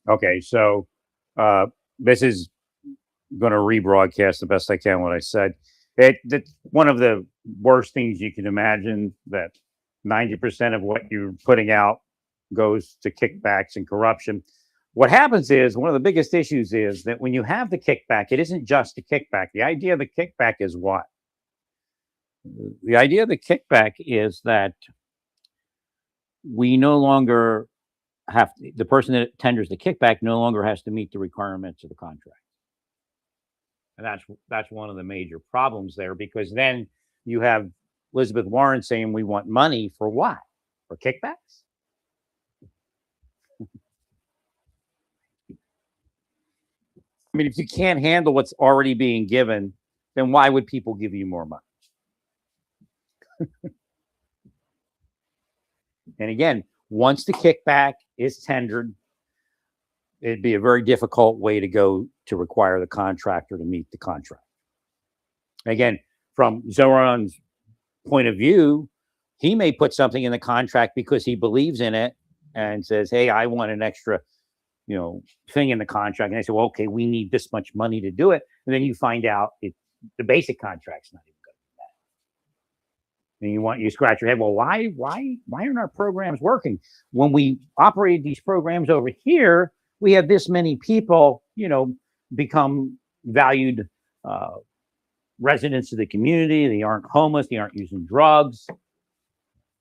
Okay, so this is going to rebroadcast the best I can what I said. It's one of the worst things you can imagine, that 90% of what you're putting out goes to kickbacks and corruption. What happens is, one of the biggest issues is that when you have the kickback, it isn't just a kickback. The idea of the kickback is what? The idea of the kickback is that we no longer the person that tenders the kickback no longer has to meet the requirements of the contract. And that's one of the major problems there, because then you have Elizabeth Warren saying, we want money for what? For kickbacks? I mean, if you can't handle what's already being given, then why would people give you more money? And again, once the kickback is tendered, it'd be a very difficult way to go to require the contractor to meet the contract. Again, from Zoran's point of view, he may put something in the contract because he believes in it and says, hey, I want an extra, thing in the contract. And they say, well, okay, we need this much money to do it. And then you find out the basic contract's not even good for that. And you scratch your head. Well, why aren't our programs working? When we operate these programs over here, we have this many people, become valued residents of the community. They aren't homeless. They aren't using drugs.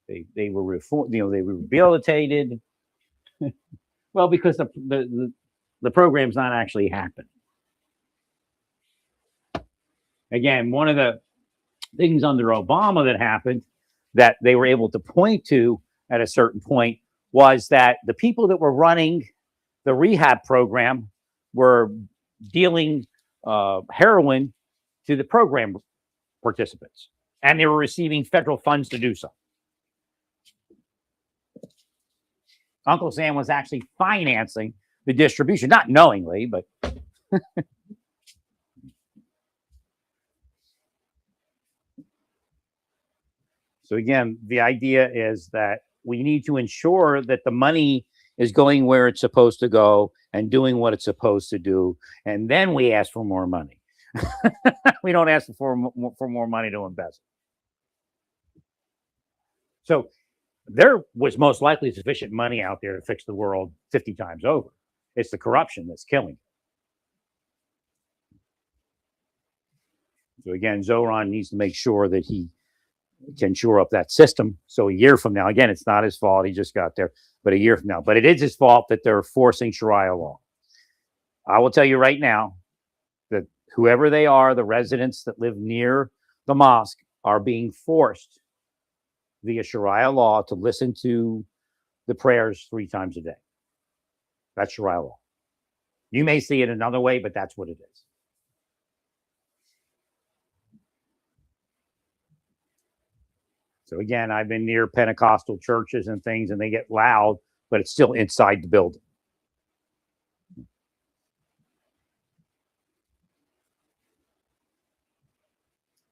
They were reformed. They were rehabilitated. Well, because the program's not actually happening. Again, one of the things under Obama that happened that they were able to point to at a certain point was that the people that were running the rehab program were dealing heroin to the program participants, and they were receiving federal funds to do so. Uncle Sam was actually financing the distribution, not knowingly, but so again, the idea is that we need to ensure that the money is going where it's supposed to go and doing what it's supposed to do, and then we ask for more money. We don't ask for more money to invest. So there was most likely sufficient money out there to fix the world 50 times over. It's the corruption that's killing it. So again, Zoran needs to make sure that he can shore up that system. So a year from now, again, it's not his fault. He just got there, but a year from now, but it is his fault that they're forcing Sharia law. I will tell you right now that whoever they are, the residents that live near the mosque are being forced via Sharia law to listen to the prayers 3 times a day. That's Sharia law. You may see it another way, but that's what it is. So again, I've been near Pentecostal churches and things, and they get loud, but it's still inside the building.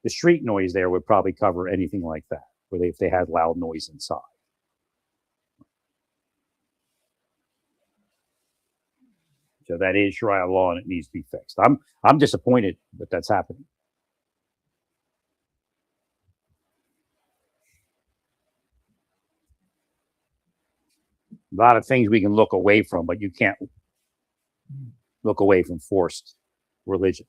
The street noise there would probably cover anything like that, if they had loud noise inside. So that is Sharia law, and it needs to be fixed. I'm disappointed that that's happening. A lot of things we can look away from, but you can't look away from forced religion.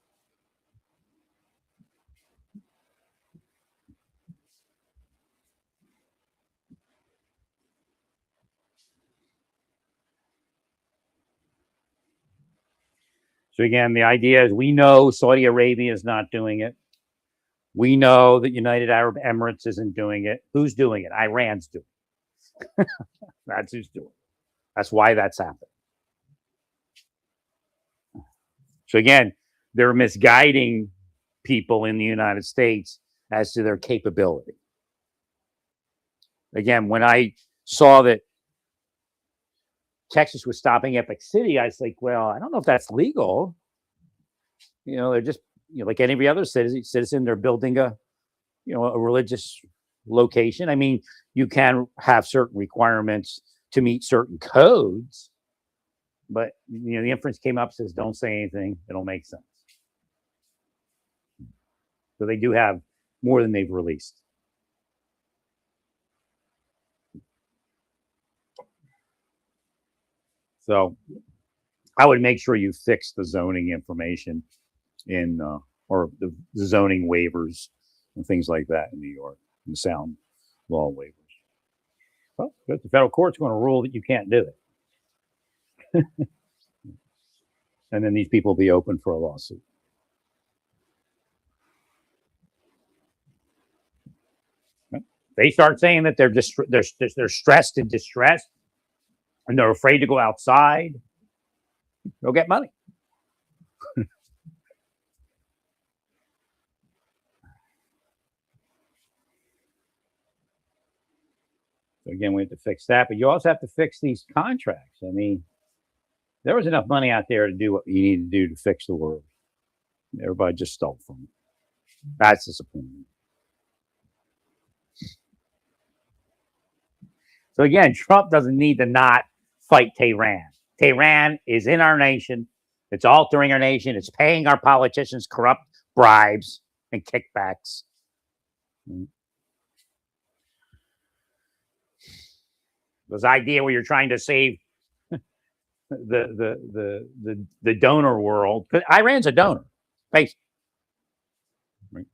So again, the idea is, we know Saudi Arabia is not doing it. We know that United Arab Emirates isn't doing it. Who's doing it? Iran's doing it. That's who's doing it. That's why that's happened. So again, they're misguiding people in the United States as to their capability. Again, when I saw that Texas was stopping Epic City, I was like, well, I don't know if that's legal. They're just, like any other citizen, they're building a religious location. I mean, you can have certain requirements to meet certain codes. But the inference came up, says don't say anything, it'll make sense. So they do have more than they've released. So I would make sure you fix the zoning information in or the zoning waivers and things like that in New York, and the sound law waivers. Well, because the federal court's going to rule that you can't do it. And then these people will be open for a lawsuit. They start saying that they're stressed and distressed, and they're afraid to go outside, they'll get money. So again, we have to fix that, but you also have to fix these contracts. I mean, there was enough money out there to do what you need to do to fix the world. Everybody just stole from it. That's disappointing. So again, Trump doesn't need to not fight Tehran. Tehran is in our nation. It's altering our nation. It's paying our politicians corrupt bribes and kickbacks. This idea where you're trying to save the donor world, because Iran's a donor, basically. Right?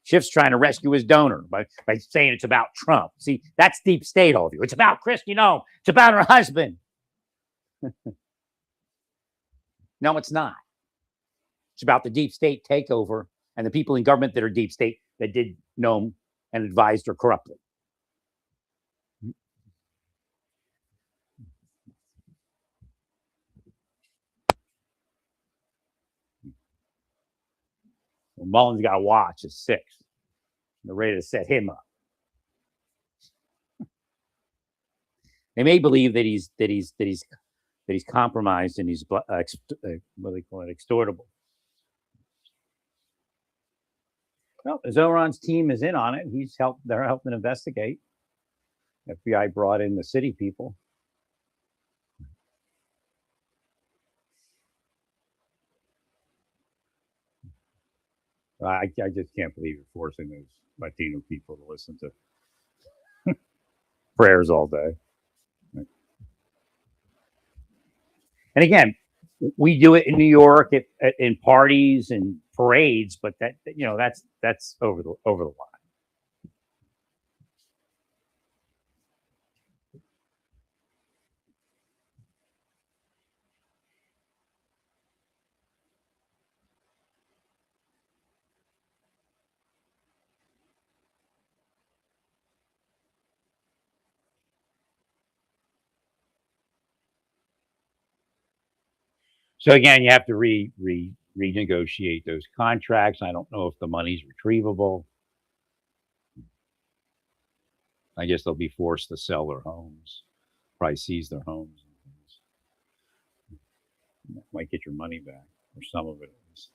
Schiff's trying to rescue his donor by saying it's about Trump. See, that's deep state, all of you. It's about Kristi Noem. It's about her husband. No, it's not. It's about the deep state takeover and the people in government that are deep state that did Noem and advised her corruptly. Well, Mullen's got a watch at 6. They're ready to set him up. They may believe that he's compromised and he's what do they call it, extortable. Well, Zoran's team is in on it. They're helping investigate. FBI brought in the city people. I just can't believe you're forcing those Latino people to listen to prayers all day. And again, we do it in New York in parties and parades, but that's over the line. So again, you have to renegotiate those contracts. I don't know if the money's retrievable. I guess they'll be forced to sell their homes, probably seize their homes. You might get your money back, or some of it at least.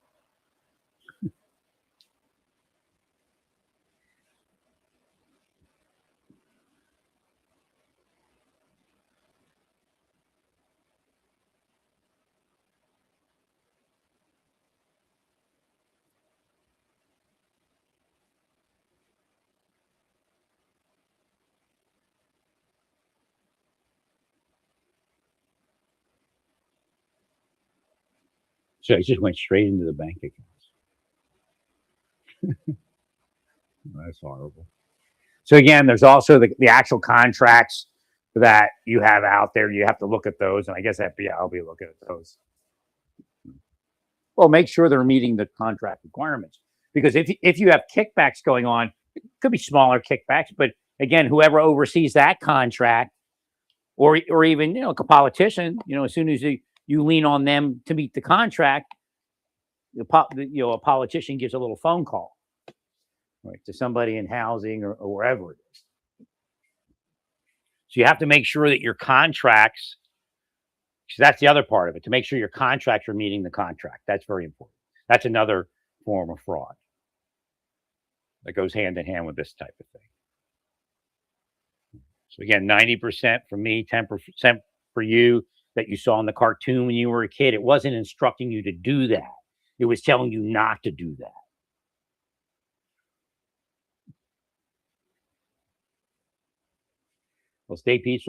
So it just went straight into the bank accounts. That's horrible. So again, there's also the actual contracts that you have out there. You have to look at those, and I guess FBI will be looking at those. Well, make sure they're meeting the contract requirements, because if you have kickbacks going on, it could be smaller kickbacks, but again, whoever oversees that contract, or even a politician, as soon as you lean on them to meet the contract, a politician gives a little phone call, right, to somebody in housing or wherever it is. So you have to make sure that your contracts, that's the other part of it, to make sure your contracts are meeting the contract. That's very important. That's another form of fraud that goes hand in hand with this type of thing. So again, 90% for me, 10% for you that you saw in the cartoon when you were a kid. It wasn't instructing you to do that. It was telling you not to do that. Well, stay peaceful.